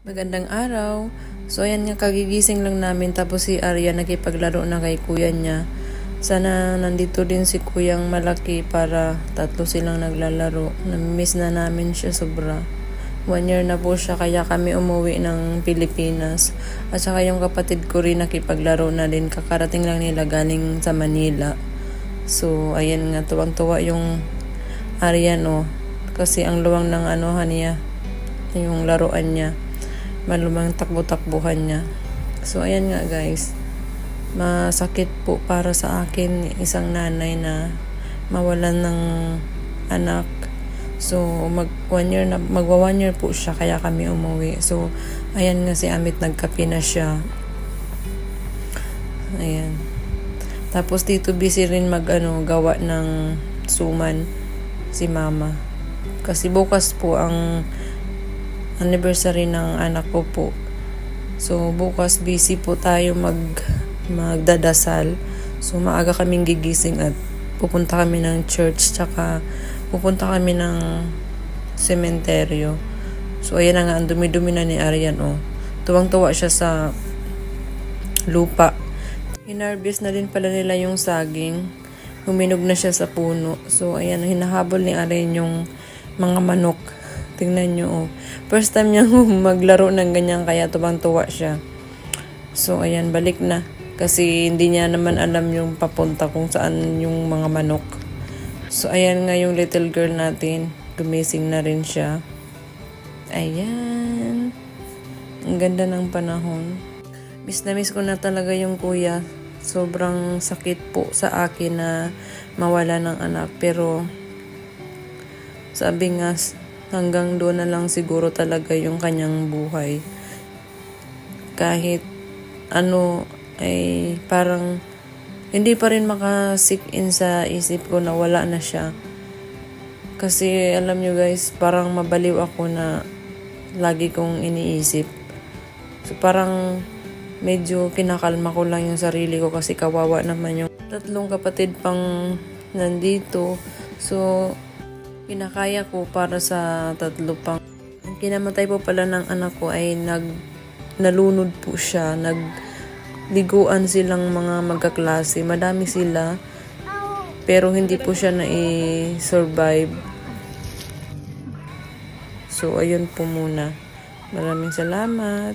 Magandang araw. So ayan nga, kagigising lang namin tapos si Arya nakipaglaro na kay kuya niya. Sana nandito din si kuyang malaki para tatlo silang naglalaro. Namiss na namin siya sobra. 1 year na po siya kaya kami umuwi ng Pilipinas. At saka yung kapatid ko rin nakipaglaro na din. Kakarating lang nila galing sa Manila. So ayan nga, tuwang-tuwa yung Arya no. Kasi ang luwang ng niya, yung laruan niya. Malumang takbo-takbuhan niya. So, ayan nga guys. Masakit po para sa akin isang nanay na mawalan ng anak. So, magwa 1 year po siya kaya kami umuwi. So, ayan nga si Amit nagkape na siya. Ayan. Tapos dito busy rin gawa ng suman si mama. Kasi bukas po ang anniversary ng anak ko po. So, bukas busy po tayo magdadasal. So, maaga kaming gigising at pupunta kami ng church tsaka pupunta kami ng sementeryo. So, ayan na nga, ang dumi-dumi na ni Aryan, oh. Tuwang-tuwa siya sa lupa. Hinarvest na din pala nila yung saging. Huminog na siya sa puno. So, ayan, hinahabol ni Aryan yung mga manok. Tingnan nyo, oh. First time niya maglaro ng ganyan, kaya tuwang-tuwa siya. So, ayan, balik na. Kasi hindi niya naman alam yung papunta kung saan yung mga manok. So, ayan nga yung little girl natin. Gumising na rin siya. Ayan. Ang ganda ng panahon. Miss na miss ko na talaga yung kuya. Sobrang sakit po sa akin na mawala ng anak. Pero, sabi nga, hanggang doon na lang siguro talaga yung kanyang buhay. Kahit ay parang hindi pa rin makasik in sa isip ko na wala na siya. Kasi alam nyo guys, parang mabaliw ako na lagi kong iniisip. So parang medyo kinakalma ko lang yung sarili ko kasi kawawa naman yung 3 kapatid pang nandito. So kinakaya ko para sa 3 pang. Ang kinamatay po pala ng anak ko ay nalunod po siya. Nagliguan silang mga magkaklase. Madami sila. Pero hindi po siya na-survive. So, ayun po muna. Maraming salamat.